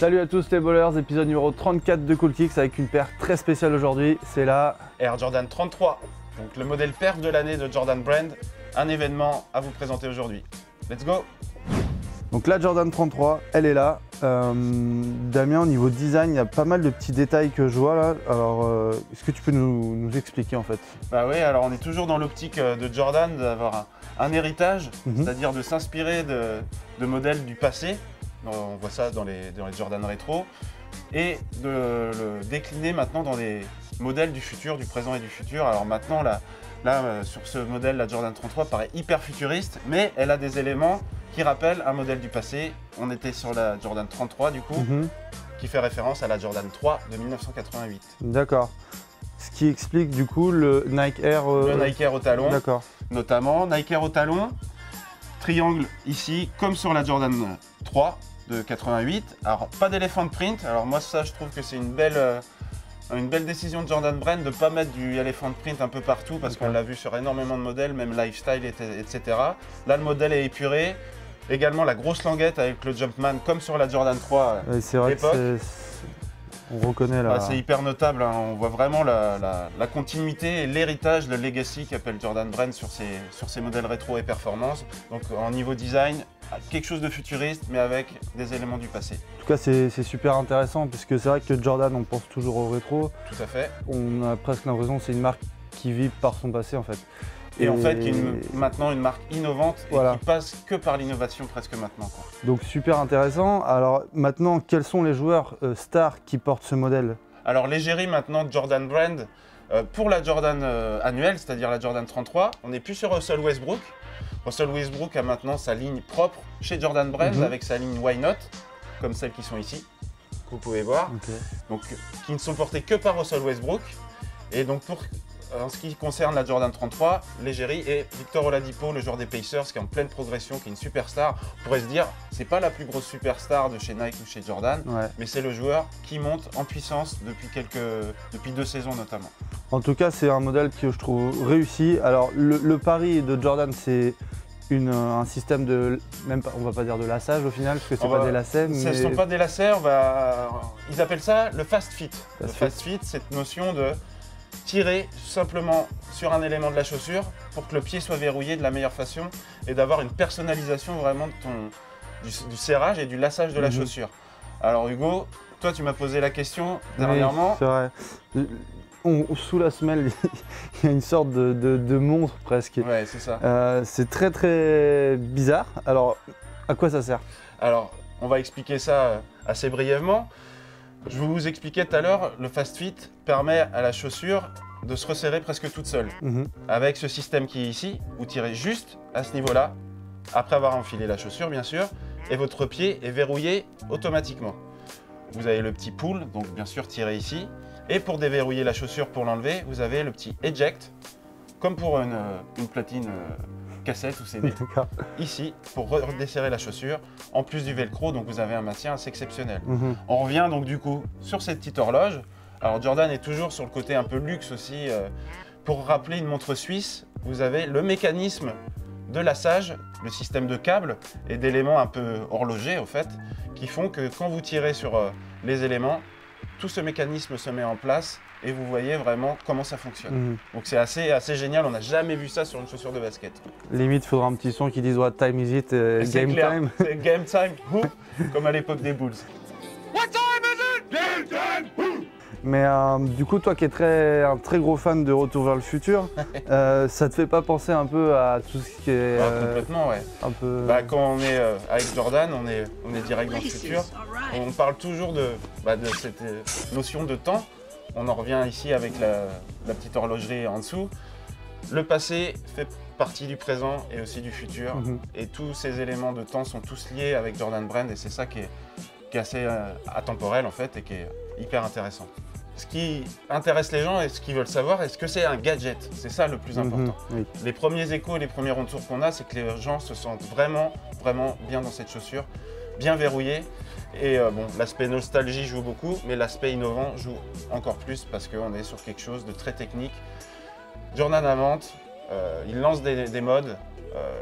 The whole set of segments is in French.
Salut à tous les ballers, épisode numéro 34 de Cool Kicks avec une paire très spéciale aujourd'hui, c'est la Air Jordan 33, donc le modèle perf de l'année de Jordan Brand, un événement à vous présenter aujourd'hui. Let's go! Donc la Jordan 33, elle est là. Damien, au niveau design, il y a pas mal de petits détails que je vois là. Alors, est-ce que tu peux nous expliquer en fait? Bah oui, alors on est toujours dans l'optique de Jordan d'avoir un héritage, c'est-à-dire de s'inspirer de modèles du passé. On voit ça dans les Jordan rétro, et de le décliner maintenant dans des modèles du futur, du présent et du futur. Alors maintenant, là sur ce modèle, la Jordan 33 paraît hyper futuriste, mais elle a des éléments qui rappellent un modèle du passé. On était sur la Jordan 33 du coup, qui fait référence à la Jordan 3 de 1988. D'accord. Ce qui explique du coup le Nike Air... Le Nike Air au talon, notamment. Nike Air au talon, triangle ici, comme sur la Jordan 3 de 88. Alors pas d'éléphant print, alors moi ça je trouve que c'est une belle décision de Jordan Brand de ne pas mettre du elephant print un peu partout, parce qu'on l'a vu sur énormément de modèles, même lifestyle, etc. Là le modèle est épuré. Également la grosse languette avec le Jumpman comme sur la Jordan 3 c'est vrai que on reconnaît là. C'est hyper notable, hein. On voit vraiment la continuité et l'héritage, le legacy qu'appelle Jordan Brand sur ses modèles rétro et performance. Donc en niveau design, quelque chose de futuriste mais avec des éléments du passé. En tout cas c'est super intéressant puisque c'est vrai que Jordan on pense toujours au rétro. Tout à fait. On a presque l'impression que c'est une marque qui vit par son passé en fait. Et en fait, maintenant une marque innovante et qui passe que par l'innovation presque maintenant, quoi. Donc super intéressant. Alors maintenant, quels sont les joueurs stars qui portent ce modèle? Alors l'égérie maintenant de Jordan Brand, pour la Jordan annuelle, c'est-à-dire la Jordan 33, on n'est plus sur Russell Westbrook. Russell Westbrook a maintenant sa ligne propre chez Jordan Brand avec sa ligne Why Not, comme celles qui sont ici, que vous pouvez voir. Donc qui ne sont portées que par Russell Westbrook. Et donc en ce qui concerne la Jordan 33, l'égérie est Victor Oladipo, le joueur des Pacers, qui est en pleine progression, qui est une superstar. On pourrait se dire, c'est pas la plus grosse superstar de chez Nike ou chez Jordan, mais c'est le joueur qui monte en puissance depuis 2 saisons notamment. En tout cas, c'est un modèle que je trouve réussi. Alors, le pari de Jordan, c'est un système de, même pas, on va pas dire de lassage au final, parce que c'est pas des lacets. Ce ne sont pas des lacets, ils appellent ça le fast fit. Le fast fit, cette notion de tirer simplement sur un élément de la chaussure pour que le pied soit verrouillé de la meilleure façon et d'avoir une personnalisation vraiment du serrage et du lassage de la chaussure. Alors Hugo, toi tu m'as posé la question dernièrement. Oui, c'est vrai. Sous la semelle, il y a une sorte de montre presque. Ouais, c'est ça. C'est très très bizarre. Alors, à quoi ça sert? Alors, on va expliquer ça assez brièvement. Je vous expliquais tout à l'heure, le fast fit permet à la chaussure de se resserrer presque toute seule. Avec ce système qui est ici, vous tirez juste à ce niveau-là, après avoir enfilé la chaussure bien sûr, et votre pied est verrouillé automatiquement. Vous avez le petit pull, donc bien sûr tirez ici, et pour déverrouiller la chaussure, pour l'enlever, vous avez le petit eject, comme pour une platine cassette ou CD, ici, pour redesserrer la chaussure, en plus du velcro, donc vous avez un maintien assez exceptionnel. On revient donc du coup sur cette petite horloge. Alors Jordan est toujours sur le côté un peu luxe aussi. Pour rappeler une montre suisse, vous avez le mécanisme de lassage, le système de câbles et d'éléments un peu horlogers au fait, qui font que quand vous tirez sur les éléments, tout ce mécanisme se met en place et vous voyez vraiment comment ça fonctionne. Donc c'est assez génial, on n'a jamais vu ça sur une chaussure de basket. Limite, il faudra un petit son qui dise What time is it? Game time. Game time, comme à l'époque des Bulls. What time is it? Game time. Mais du coup, toi qui es un très gros fan de Retour vers le futur, ça te fait pas penser un peu à tout ce qui est... complètement, ouais. Un peu... Quand on est avec Jordan, on est direct dans le futur. On parle toujours de cette notion de temps. On en revient ici avec la petite horlogerie en dessous. Le passé fait partie du présent et aussi du futur. Et tous ces éléments de temps sont tous liés avec Jordan Brand et c'est ça qui est assez atemporel en fait et qui est hyper intéressant. Ce qui intéresse les gens et ce qu'ils veulent savoir, est-ce que c'est un gadget? C'est ça le plus important. Les premiers échos et les premiers retours qu'on a, c'est que les gens se sentent vraiment bien dans cette chaussure, bien verrouillée. Et l'aspect nostalgie joue beaucoup, mais l'aspect innovant joue encore plus parce qu'on est sur quelque chose de très technique. Jordan invente, il lance des modes,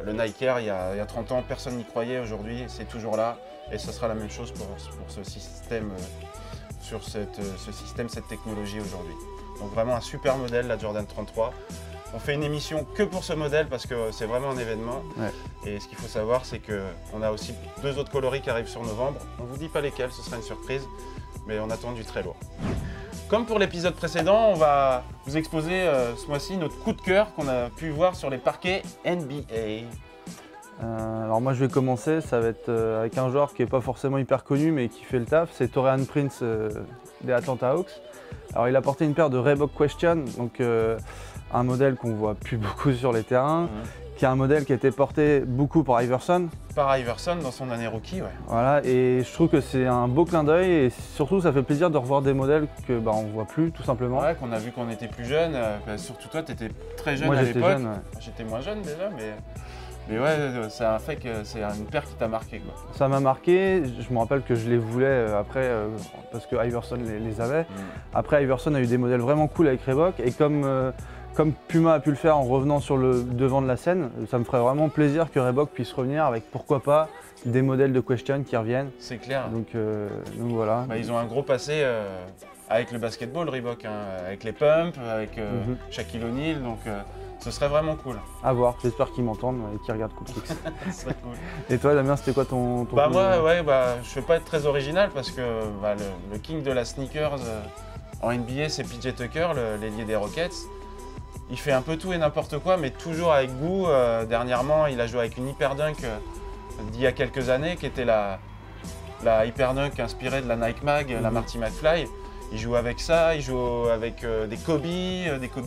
Le Nike Air, il y a 30 ans, personne n'y croyait. Aujourd'hui, c'est toujours là. Et ce sera la même chose pour ce système, cette technologie aujourd'hui. Donc vraiment un super modèle, la Jordan 33. On fait une émission que pour ce modèle parce que c'est vraiment un événement. Ouais. Et ce qu'il faut savoir, c'est qu'on a aussi 2 autres coloris qui arrivent sur novembre. On ne vous dit pas lesquels, ce sera une surprise, mais on attend du très lourd. Comme pour l'épisode précédent, on va vous exposer ce mois-ci notre coup de cœur qu'on a pu voir sur les parquets NBA. Alors moi je vais commencer, ça va être avec un joueur qui n'est pas forcément hyper connu mais qui fait le taf, c'est Taurean Prince des Atlanta Hawks. Alors il a porté une paire de Reebok Question, donc un modèle qu'on voit plus beaucoup sur les terrains, qui est un modèle qui a été porté beaucoup par Iverson. Par Iverson dans son année rookie, ouais. Voilà, et je trouve que c'est un beau clin d'œil et surtout ça fait plaisir de revoir des modèles que on voit plus tout simplement. Ouais, qu'on a vu quand on était plus jeune, surtout toi tu étais très jeune. Moi, à l'époque. Ouais. J'étais moins jeune déjà, mais ouais, c'est un fait que c'est une paire qui t'a marqué, quoi. Ça m'a marqué, je me rappelle que je les voulais après parce que Iverson les avait. Après Iverson a eu des modèles vraiment cool avec Reebok et comme Puma a pu le faire en revenant sur le devant de la scène, ça me ferait vraiment plaisir que Reebok puisse revenir avec pourquoi pas des modèles de Question qui reviennent. C'est clair. Donc voilà. Ils ont un gros passé avec le basketball Reebok, hein, avec les pumps, avec Shaquille O'Neal, donc ce serait vraiment cool. À voir, j'espère qu'ils m'entendent et qu'ils regardent Cool Kicks. Ce serait cool. Et toi Damien, c'était quoi ton Moi, ouais, je ne vais pas être très original parce que le king de la sneakers en NBA, c'est PJ Tucker, l'ailier des Rockets. Il fait un peu tout et n'importe quoi, mais toujours avec goût. Dernièrement, il a joué avec une Hyperdunk d'il y a quelques années, qui était la Hyperdunk inspirée de la Nike Mag, la Marty McFly. Il joue avec ça, il joue avec des Kobe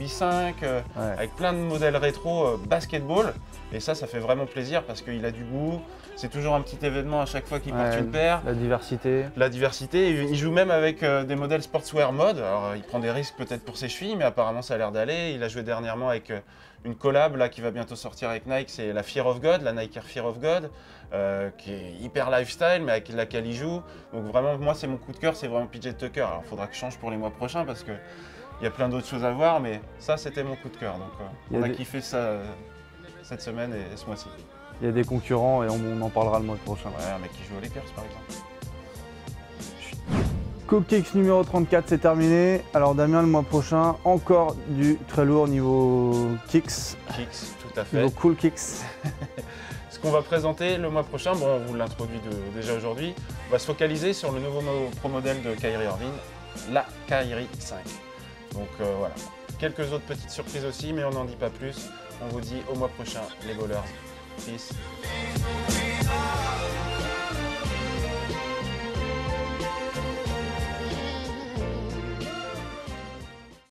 5, avec plein de modèles rétro basketball. Et ça fait vraiment plaisir parce qu'il a du goût. C'est toujours un petit événement à chaque fois qu'il porte une paire. La diversité. La diversité. Il joue même avec des modèles sportswear mode. Alors il prend des risques peut-être pour ses chevilles, mais apparemment ça a l'air d'aller. Il a joué dernièrement avec une collab là, qui va bientôt sortir avec Nike, c'est la Fear of God, la Nike Air Fear of God, qui est hyper lifestyle, mais avec laquelle il joue. Donc vraiment, moi c'est mon coup de cœur, c'est vraiment PJ Tucker. Alors il faudra que je change pour les mois prochains parce qu'il y a plein d'autres choses à voir, mais ça c'était mon coup de cœur. Donc on a kiffé ça cette semaine et ce mois-ci. Il y a des concurrents et on en parlera le mois prochain. Ouais, un mec qui joue aux Lakers par exemple. Cool Kicks numéro 34, c'est terminé. Alors Damien, le mois prochain, encore du très lourd niveau kicks. Kicks, tout à fait. Niveau Cool Kicks. Ce qu'on va présenter le mois prochain, on vous l'introduit déjà aujourd'hui, on va se focaliser sur le nouveau pro modèle de Kyrie Irving, la Kyrie 5. Donc voilà, quelques autres petites surprises aussi, mais on n'en dit pas plus. On vous dit au mois prochain, les ballers. Peace.